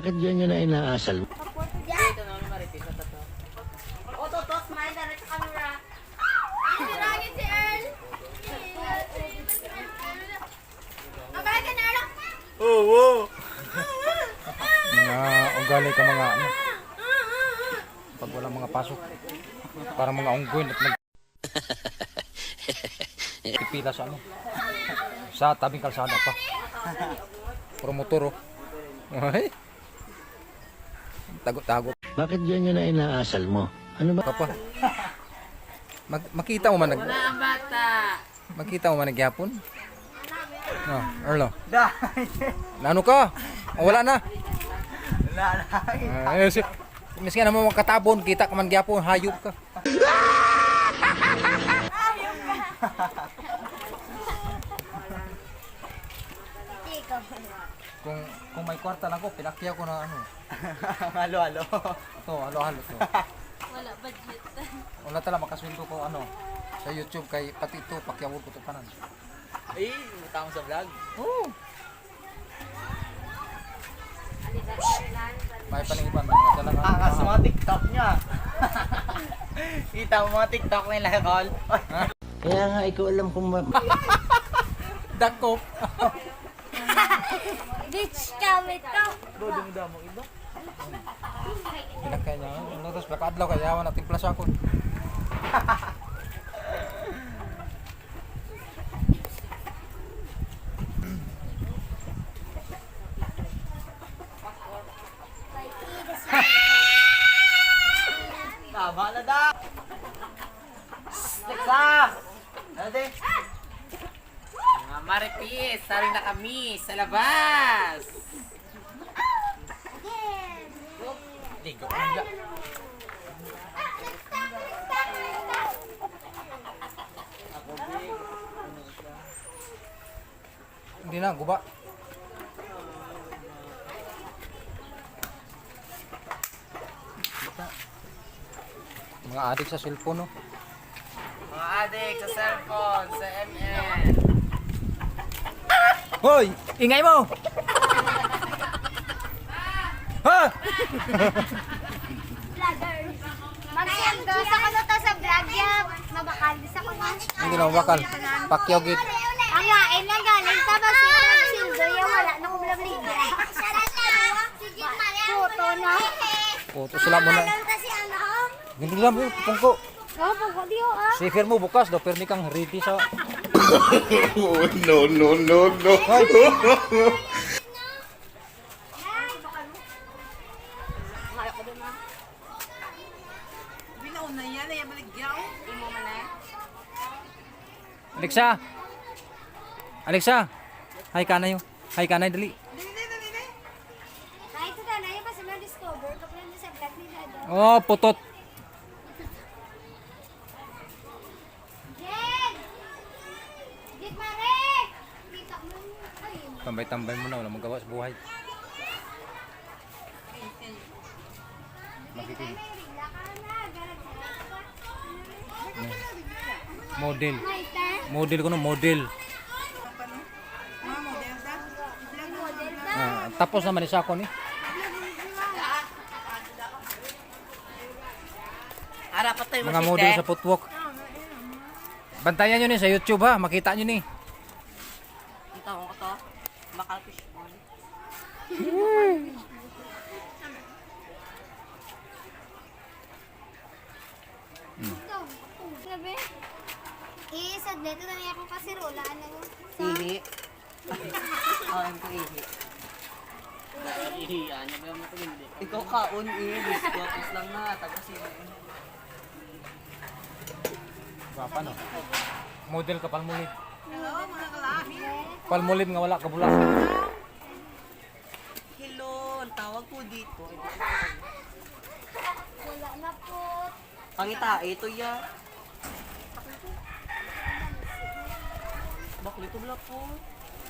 Bakit yan na inaasal? Dito na ulit maritis na tato. O, toto, smile na rin sa camera. Sinirangin si Earl. Mabagay na Earl. Oo. Mga ugali ka mga ano. Pag walang mga pasok. Parang mga unggoy at pipila sa ano. Sa tabing kalsada pa. Promotor oh. Ay. Tagot-tagot. Bakit yan na inaasal mo? Ano ba? Papa. Makita mo man Wala ang bata. Makita mo man nagyapon? No, Erlo. Ano ka? Oh, wala na. Wala na. Miski na mo makatabon, kita ka man gyapon, hayop ka. Kung may kwarta lang ko, pinakya ko na ano. Halo-halo. Ito, halo-halo to. Wala budget. Wala tala makasweldo ko ano sa YouTube kay pati ito pakyawod ko to kanan. Ay, mutang sa vlog. Oh. May paniban mga dala ka. Kakas mga TikTok niya. Kita mo mga TikTok nila, Col. Kaya nga ikaw alam kung Dakop. Bitch kami to. Dudong-damo iba. Pinakya niya. Ano tapos bakadlaw kaya yawan natin plus ako. Tama na da. Nexa! Ano din? Mga maripis, saring na kami sa labas. Ligo ka na. Hindi na, guba. Mga adik sa cellphone, no? Mga adik sa cellphone, sa MN. Hoy! Ingay mo! Ha? Vloggers. Mag-send ko sa kuno to sa vlog ya. Mabakalis ako na. Hindi na bakal. Pakyaw gid. Ang lain na galing sa basita. Sildo ya wala na ko blabliga. Photo na. Puto sila mo na. Kasi ano? Hindi lang mo, pungko. Oh, pagko diyo ah. Safer mo bukas daw, pero ni kang ready sa... No, no, no, no. Alexa! Alexa! Hi ka na yun. Hi ka na, dali. Kahit ito na yung kasi na-discover kapag nandun sa vlog ni Dada. Oh, putot. Jen! Jen Marek! Kita mo. Ay, Tambay-tambay mo na, wala magawa sa buhay. Makikinig. bigla ka na. Garag Model. May ten. Model ko no, model. Model ka. Tapos naman isa ko ni. Harap pa tayo Mga model sa footwalk. Bantayan nyo ni sa YouTube ha, makita nyo ni. Kita ko to. Bakal fishball. Ito. Sabi? Iisad na. Ito na niya akong kasirola. Ano? Sa... Ihi. Kain ko ihi. Ihi, ano ba mo ito hindi? Ikaw kaon ihi. Tapos lang na. Tapos ihi. Papa no. Model ka palmolid. Hello mga kalabi. Palmolid nga wala ka bulak. Hello, ang tawag po dito. Wala na po. Pangita, ito ya. Bakit ito wala po?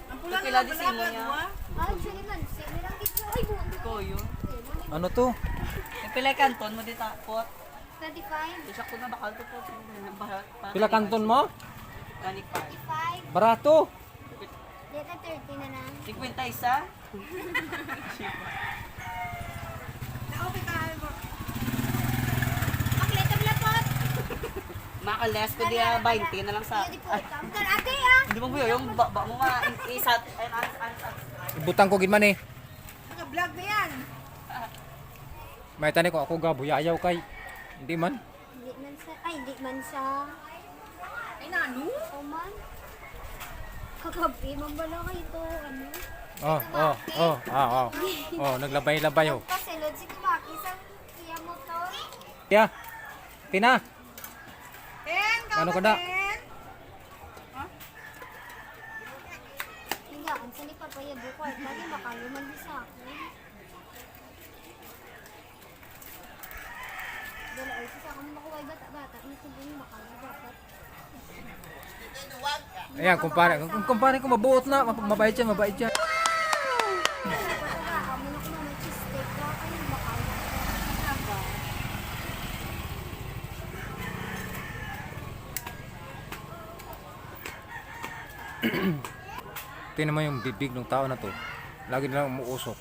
Ang pula na pala ba niya? Ah, actually man. Merang gitna. Ay, buwan. Ito yun. Ano to? Yung pila kanton mo dito po. 25. Isa ko na bakal to po. Pila kanton mo? Kanik pa. 5. Barato. Dito 30 na na. 50 isa? Makalas ko di 20 na lang sa... Hindi po ikaw. Ate ah. Hindi mo buyo, yung ba mo isat... Ibutang ko gid man eh. Naka-vlog na yan. May tani ko ako ga buyayaw kay. Hindi man. Hindi man sa... Ay, hindi man sa... Ay, nano? O man. Kagabi, mambala kayo ito. Ano? Naglabay-labay oh. Pasilod si Kumaki sa iya motor. Yeah. Tina. Ano ka na? Hingaan sa ni Papaya Bukay. Lagi makaluman di sa akin. Dala ay sa akin makuha bata-bata. Ano ko din makaluman. Ayan, kumpare ko mabuot na, mabait siya. Kamo na ko na cheese steak. Wala kayo makaluman. Tingnan mo yung bibig ng tao na to. Lagi nilang umuusok.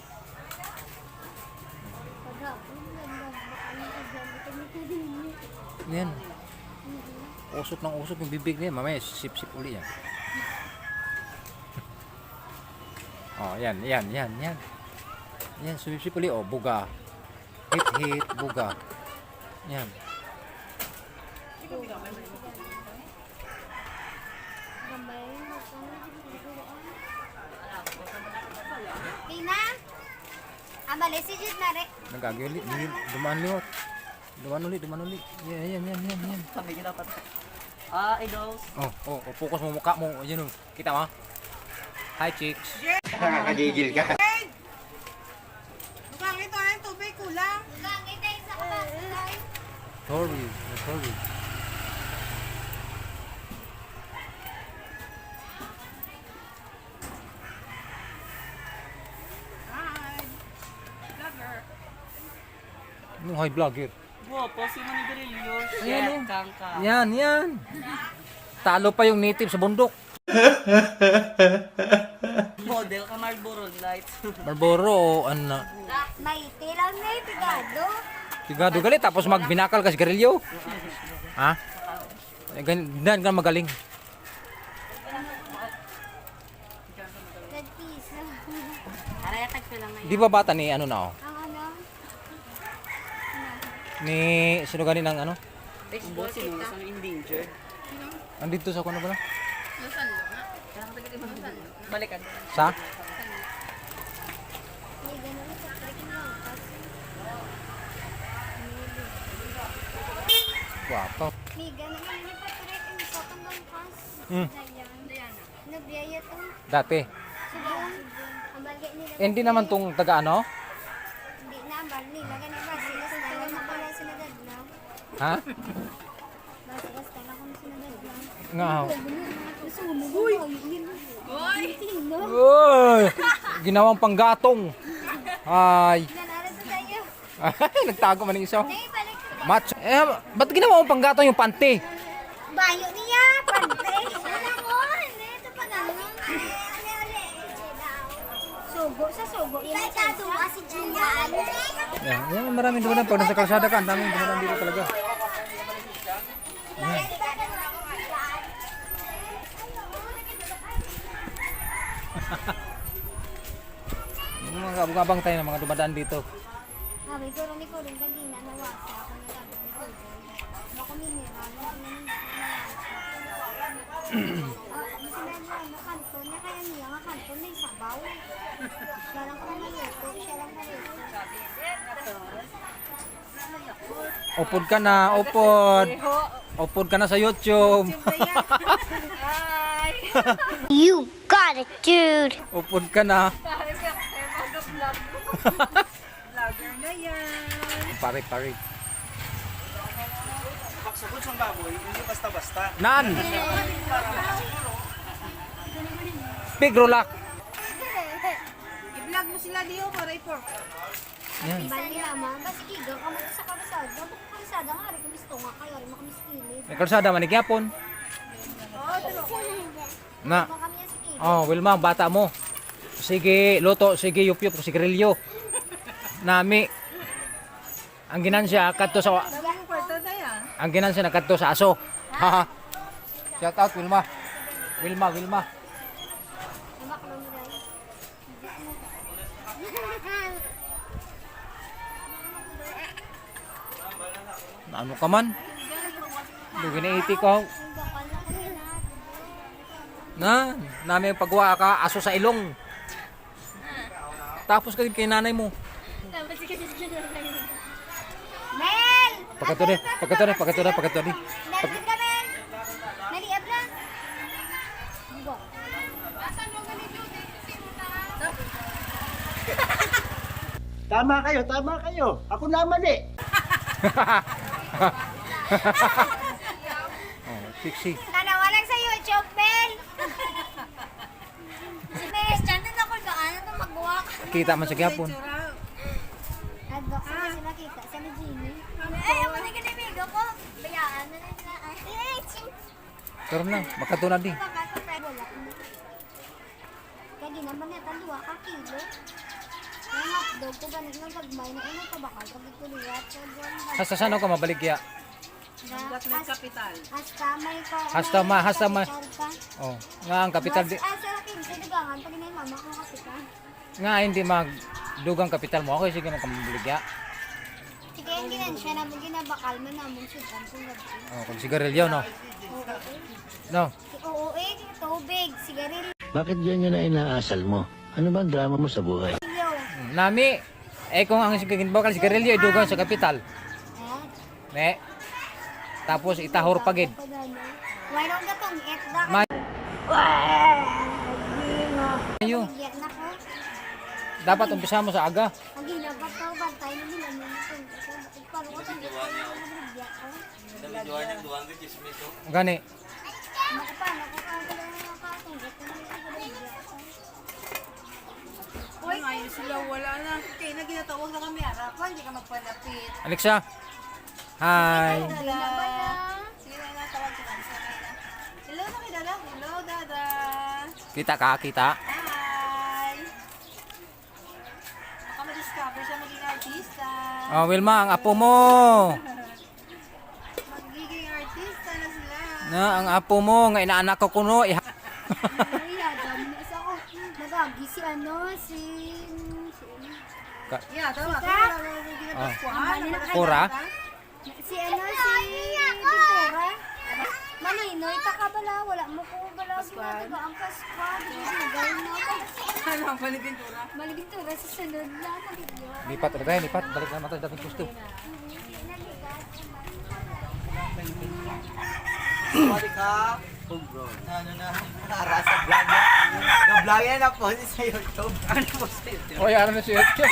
Pagapon, ganda. Baka yung exam. Ito mo ko din. Yan. Usok ng usok yung bibig niya. Mamaya sip-sip uli yan. Oh, yan. Yan, sip-sip uli. Oh, buga. Hit, buga. Yan. Gambay, Tina? Amali si Jud na rin. Nagagi ulit. Dumaan ulit. Yan. Sabi niya dapat. Idols. Oh, focus mo mukha mo. Yan oh. Kita mo? Hi, chicks. Nakakagigil ka. Mukhang ito ang tubig kulang. Mukhang ito yung sa kapatid. Sorry. Yung high vlogger. Guwapo, si Manigarillo. Ayan, oh. Kangka. Yan. Talo pa yung native sa bundok. Model ka Marlboro Lights. Marlboro o ano na. May tilang na yung pigado. Sigado galit tapos magbinakal ka sigarilyo. Ha? Ganyan ka magaling. Red piso. Araya tagpa lang Di ba bata ni ano na oh? Ang ano? Ni sino ganin ng ano? Boss, sino sa endangered? Andito sa kuno ba? Balikan. Sa? May ganun sa trick na kasi. Guwapo. May ganun yung trick yung sa tanggang kas. Diana. Nabiyaya to. Dati. Subong. Ang bagay nila. Hindi naman tong taga ano? Hindi na, ang bagay nila. Ganun ba? Sila sa talang na pala sinagad na. Ha? Basta lang kung sinagad na. Nga. Uy! Uy! Uy! Ginawang panggatong. Ay. Nanalo sa tayo. Nagtago man ng isa. Nay, balik ko. Match. Ba't ginawa mong panggatong yung panty? Bayo niya! Pante! Wala mo! Ito pa naman. Sugo sa sugo. Yung tatuwa si Julian. Yan, maraming dumadaan. Pag nasa kalsada ka, ang daming dumadaan dito talaga. Yung mga abang tayo ng mga dumadaan dito. Sabi ko rin ko rin pag ginanawasa ako ng sabi ko. Baka mineral. Sinabi mo kanto niya kaya niya nga kanto na yung sabaw. Larang ko naluto. Siya lang naluto. Upod ka na, upod. Upod ka na sa YouTube. You got it, dude! Upod ka na. Vlogger na yan. Pare. Pagsugod sa baboy, hindi basta-basta. Nan! Big rolak. I-vlog mo sila diyo para i-pork. Yan. Bali naman, basta igang ka mo sa kabasada. Bakit kabasada nga rin gusto nga kayo rin makamiskili. May kalsada manigyapon. Na. Baka kami yan si Kili. Oh, Wilma, bata mo. Sige, luto, sige, yup-yup, sige, grilyo. Nami. Ang ginansya kadto sa Bagay yung kwarto na yan. ang ginansya nakadto sa aso. Haha. Shout out Wilma. Wilma. Namaklo mo dahil. Ano ka man? Dugi na iti ko. Na, namin pagwa ka aso sa ilong. Tapos kay nanay mo. Mel! Pagkaturi. Nalipin ka, Mel! Naliab na. Diba? Tama kayo. Ako naman eh. Oh, sexy. Nanawalan sa YouTube, Mel! Mel, dyan din ako doon. Ano magawa ka? Kita man sa gyapon. Adbok sa sila kita. Sa ni Jimmy. Eh, mali ka namigo ko. Bayaan na lang na. Eh, Karon lang, makatunad di. wala. Kaya di naman neta 2 ka kilo. Yung hotdog ko ganit ng gagmay na unang tabakal. Pag ituliwat ko doon. Hasta saan ako mabalik ya? Kapital. Hasta may Oh, nga ang kapital di. Sa akin, sa dugangan. Pag inay mama ko kapital. Nga hindi magdugang kapital mo ako sige mo kamabalik ya. Sige, hindi na siya naman ginabakal man naman sudan kung gabi. Oh, kung sigarilyo no. No. Oo, tubig, sigarilyo. Bakit yan yun na inaasal mo? Ano ba ang drama mo sa buhay? Nami, kung ang bakal sigarilyo idugang sa kapital. Ne. Tapos itahor pagid. Why don't gatong eat da? Ma- Ayo, Yan na ko. dapat umpisa mo sa aga. Ang ginabat ko, bantay na nila mo ito. Paano ko ito? Gani. Paano ko nakatunggot ko na Uy, ngayon sila wala na. Kaya na ginatawag na kami harapan, hindi ka magpalapit. Alexa. Hi. Sige na. Sige na, tawag ka lang. Hello na kay Dada. Hello, Dada. Kita ka, kita. Hi. Baka ma-discover siya maging artista. Oh, Wilma, ang apo mo. Magiging artista na sila. Na, ang apo mo nga inaanak ko kuno. Ay, dami na isa ko. Nagagi si ano, si... Yeah, tama. Sika? Tama na yung ginapaskuhan. Pura? Si ano, si Victoria. Maninoy, taka bala. Wala mo ko bala. Ginagawa ang kaspa. Ginagawa mo. Ano ang palipintura? Malibintura sa sunod na. Maligyo. Lipat ulit tayo, lipat. Balik na natin dating gusto. Sorry ka. Ano na? Para sa vlog niya. Ga-vlog yan na po sa YouTube. Ano po sa YouTube? Oh, ano na si Etche?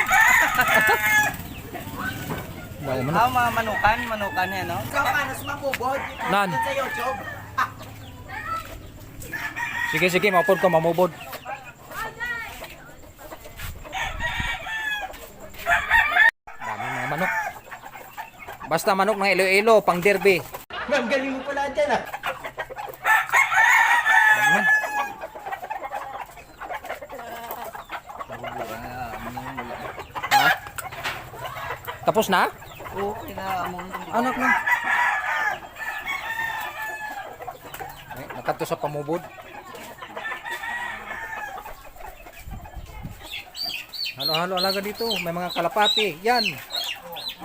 Bayo mo na. Mga manukan yan, no? Ikaw ka na sumabubod. Nan. Sa YouTube. Sige, maupod ko, mamubod. Dami mga manok. Basta manok ng Iloilo, pang derby. Ma'am, galing mo pala dyan, ah. Ayan. Ha? Tapos na? Oo, kinaamon. Anak na. Ay, nakadto sa pamubod. Halo, alaga dito. May mga kalapati. Yan.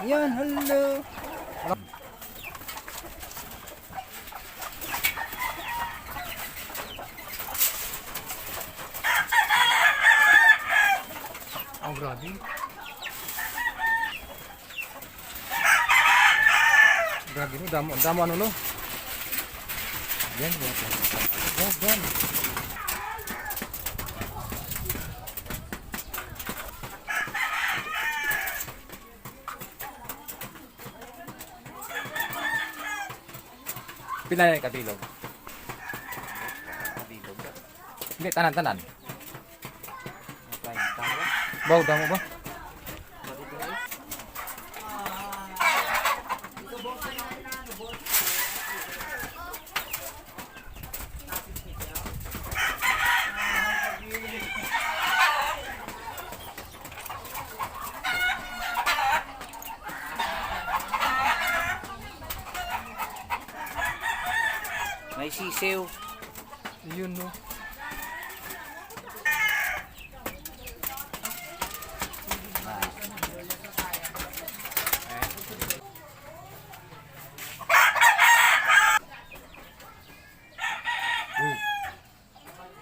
Yan, hello. Oh, grabe. Grabe no, damo ano no. Yan. Pila na kabilog? Hindi, tanan. Baw, damo ba? May sisiw. Yun no.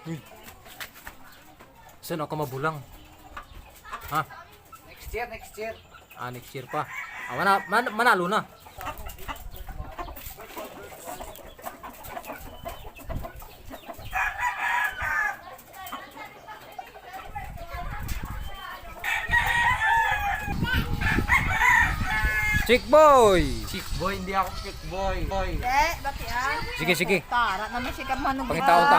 Uy. Saan ako mabulang? Ha? Next year, next year. Ah, next year pa. Ah, manalo na. Chick boy! Chick boy, hindi ako chick boy. Boy. Bakit Sige, sige. Para naman siya ka manong Pangitaon ta.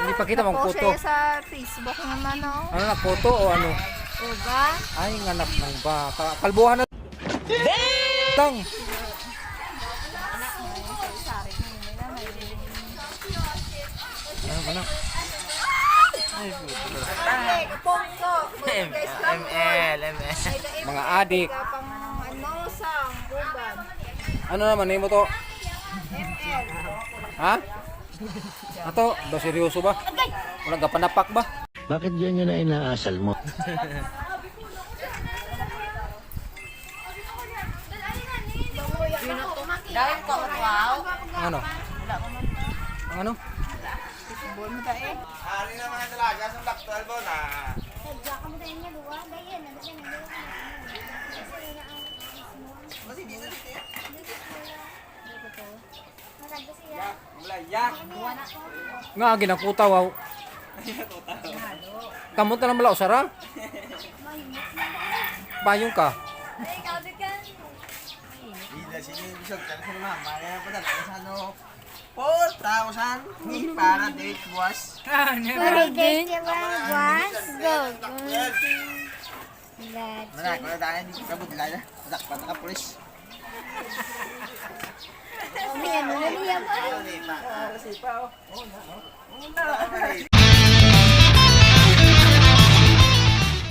Hindi pa kita mong photo. sa Facebook naman, oh. Ano na, photo o ano? Uba? Ay, nganak ng baka. Kalbuhan na. Tang! Ano ba na? ML. Mga adik. Pang ano, sang, uban. Ano naman, name mo to? Ha? Ato, ba seryoso ba? Walang kapanapak ba? Bakit yan yun na inaasal mo? Dahil ko, wow. Ang ano? Ang ano? Bol mo tayo. Ari na mga dalaga sa Black 12 na. Sadya ka mo tayo niya, luwa. Ganyan, nandun yan, Kasi di na dito. Maganda siya. Mulayak. Nga, ginakutaw wow. Kamot na lang bala, usara? Bayong ka. Ay, kabig ka. Hindi sige bisog kan sa mama. Maya pa dala sa ano. 4,000 ni para date was. Para date ka ba? Once, go. Mana ko na tayo dito sa budla na. Sakpan na ka pulis. May ano na niya ba? Sipa oh.